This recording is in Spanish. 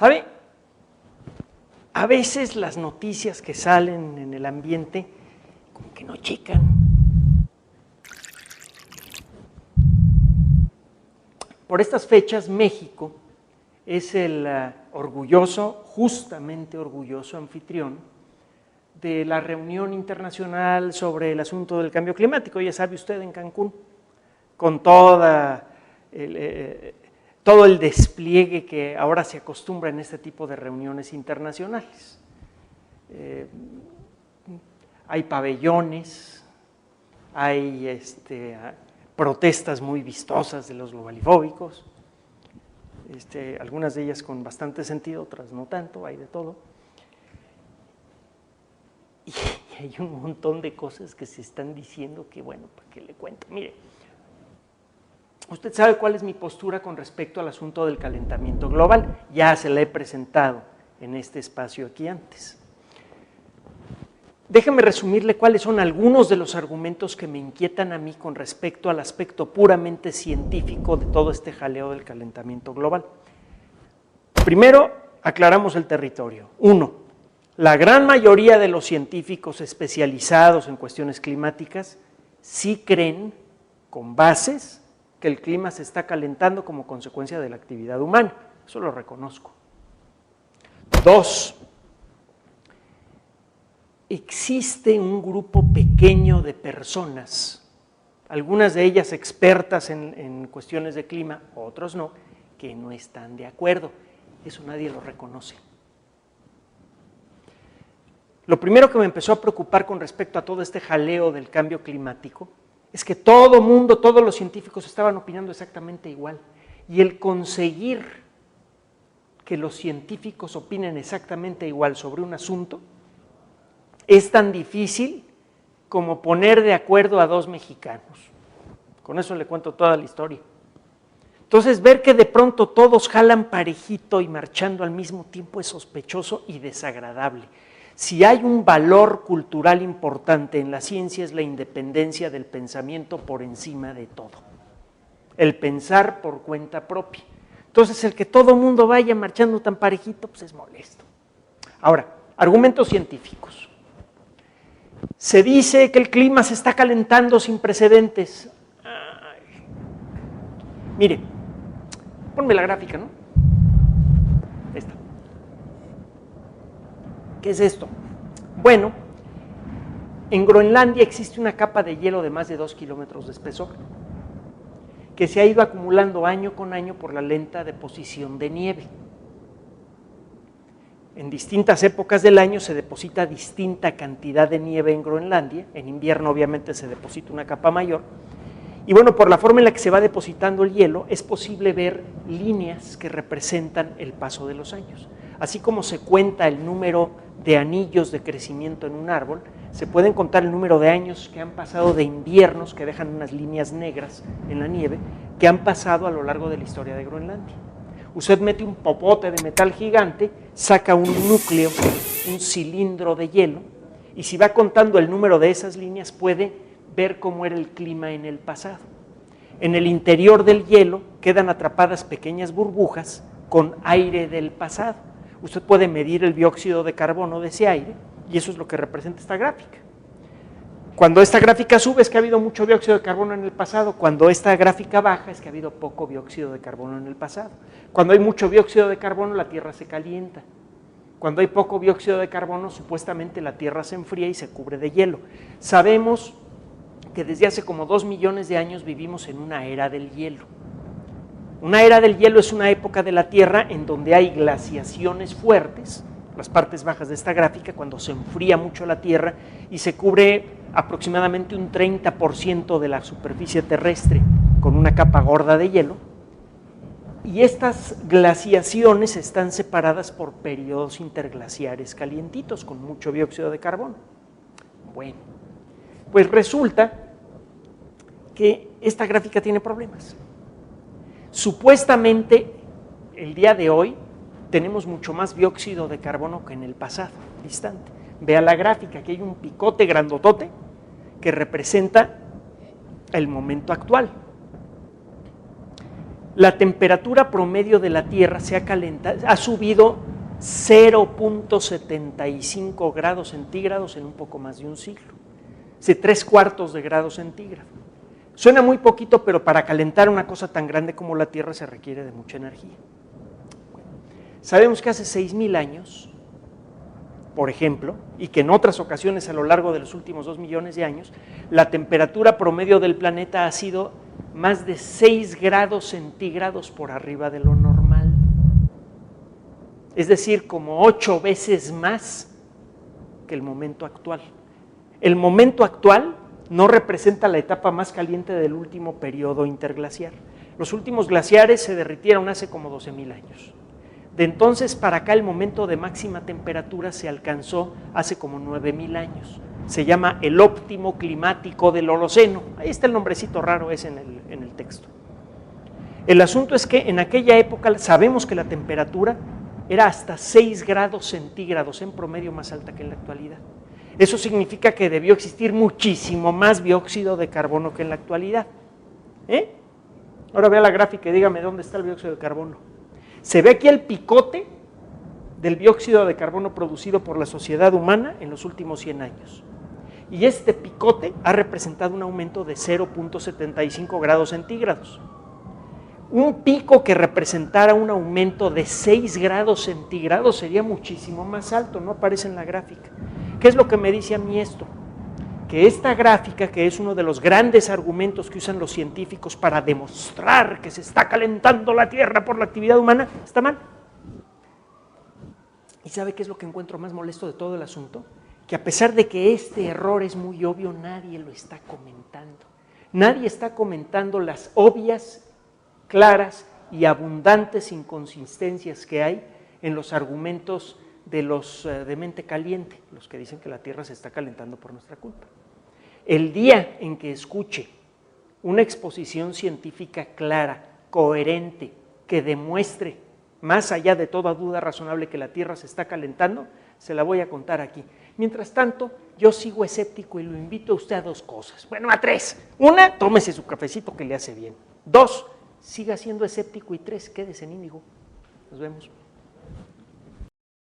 ¿Sabe? A veces las noticias que salen en el ambiente como que no checan. Por estas fechas, México es el orgulloso, justamente orgulloso anfitrión de la reunión internacional sobre el asunto del cambio climático, ya sabe usted, en Cancún, con todo el despliegue que ahora se acostumbra en este tipo de reuniones internacionales. Hay pabellones, hay protestas muy vistosas de los globalifóbicos, algunas de ellas con bastante sentido, otras no tanto, hay de todo. Y hay un montón de cosas que se están diciendo que, bueno, ¿para qué le cuento? Mire, usted sabe cuál es mi postura con respecto al asunto del calentamiento global, ya se la he presentado en este espacio aquí antes. Déjeme resumirle cuáles son algunos de los argumentos que me inquietan a mí con respecto al aspecto puramente científico de todo este jaleo del calentamiento global. Primero, aclaramos el territorio. 1. La gran mayoría de los científicos especializados en cuestiones climáticas sí creen, con bases, que el clima se está calentando como consecuencia de la actividad humana. Eso lo reconozco. 2. Existe un grupo pequeño de personas, algunas de ellas expertas en cuestiones de clima, otros no, que no están de acuerdo. Eso nadie lo reconoce. Lo primero que me empezó a preocupar con respecto a todo este jaleo del cambio climático es que todo mundo, todos los científicos estaban opinando exactamente igual. Y el conseguir que los científicos opinen exactamente igual sobre un asunto es tan difícil como poner de acuerdo a dos mexicanos. Con eso le cuento toda la historia. Entonces, ver que de pronto todos jalan parejito y marchando al mismo tiempo es sospechoso y desagradable. Si hay un valor cultural importante en la ciencia es la independencia del pensamiento por encima de todo. El pensar por cuenta propia. Entonces, el que todo mundo vaya marchando tan parejito, pues es molesto. Ahora, argumentos científicos. Se dice que el clima se está calentando sin precedentes. Ay. Mire, ponme la gráfica, ¿no? Esta. ¿Qué es esto? Bueno, en Groenlandia existe una capa de hielo de más de 2 kilómetros de espesor que se ha ido acumulando año con año por la lenta deposición de nieve. En distintas épocas del año se deposita distinta cantidad de nieve en Groenlandia, en invierno obviamente se deposita una capa mayor, y bueno, por la forma en la que se va depositando el hielo es posible ver líneas que representan el paso de los años. Así como se cuenta el número de anillos de crecimiento en un árbol, se pueden contar el número de años que han pasado de inviernos, que dejan unas líneas negras en la nieve, que han pasado a lo largo de la historia de Groenlandia. Usted mete un popote de metal gigante, saca un núcleo, un cilindro de hielo, y si va contando el número de esas líneas puede ver cómo era el clima en el pasado. En el interior del hielo quedan atrapadas pequeñas burbujas con aire del pasado. Usted puede medir el dióxido de carbono de ese aire y eso es lo que representa esta gráfica. Cuando esta gráfica sube es que ha habido mucho dióxido de carbono en el pasado, cuando esta gráfica baja es que ha habido poco dióxido de carbono en el pasado. Cuando hay mucho dióxido de carbono la Tierra se calienta. Cuando hay poco dióxido de carbono supuestamente la Tierra se enfría y se cubre de hielo. Sabemos que desde hace como 2 millones de años vivimos en una era del hielo. Una era del hielo es una época de la Tierra en donde hay glaciaciones fuertes, las partes bajas de esta gráfica, cuando se enfría mucho la Tierra y se cubre aproximadamente un 30% de la superficie terrestre con una capa gorda de hielo, y estas glaciaciones están separadas por periodos interglaciares calientitos con mucho dióxido de carbono. Bueno, pues resulta que esta gráfica tiene problemas. Supuestamente, el día de hoy, tenemos mucho más dióxido de carbono que en el pasado, distante. Vea la gráfica, aquí hay un picote grandotote que representa el momento actual. la temperatura promedio de la Tierra ha subido 0.75 grados centígrados en un poco más de un siglo. Es de 3/4 de grado centígrado. Suena muy poquito, pero para calentar una cosa tan grande como la Tierra se requiere de mucha energía. Sabemos que hace 6.000 años, por ejemplo, y que en otras ocasiones a lo largo de los últimos 2 millones de años, la temperatura promedio del planeta ha sido más de 6 grados centígrados por arriba de lo normal. Es decir, como 8 veces más que el momento actual. El momento actual no representa la etapa más caliente del último periodo interglaciar. Los últimos glaciares se derritieron hace como 12.000 años. De entonces para acá el momento de máxima temperatura se alcanzó hace como 9.000 años. Se llama el óptimo climático del Holoceno. Ahí está el nombrecito raro ese en el texto. El asunto es que en aquella época sabemos que la temperatura era hasta 6 grados centígrados en promedio más alta que en la actualidad. Eso significa que debió existir muchísimo más dióxido de carbono que en la actualidad. Ahora vea la gráfica y dígame dónde está el dióxido de carbono. Se ve aquí el picote del dióxido de carbono producido por la sociedad humana en los últimos 100 años. Y este picote ha representado un aumento de 0.75 grados centígrados. Un pico que representara un aumento de 6 grados centígrados sería muchísimo más alto, no aparece en la gráfica. ¿Qué es lo que me dice a mí esto? Que esta gráfica, que es uno de los grandes argumentos que usan los científicos para demostrar que se está calentando la Tierra por la actividad humana, está mal. ¿Y sabe qué es lo que encuentro más molesto de todo el asunto? Que a pesar de que este error es muy obvio, nadie lo está comentando. Nadie está comentando las obvias, claras y abundantes inconsistencias que hay en los argumentos de los de mente caliente, los que dicen que la Tierra se está calentando por nuestra culpa. El día en que escuche una exposición científica clara, coherente, que demuestre, más allá de toda duda razonable, que la Tierra se está calentando, se la voy a contar aquí. Mientras tanto, yo sigo escéptico y lo invito a usted a 2 cosas. Bueno, a 3. 1, tómese su cafecito que le hace bien. 2, siga siendo escéptico. Y 3, quédese en Índigo. Nos vemos.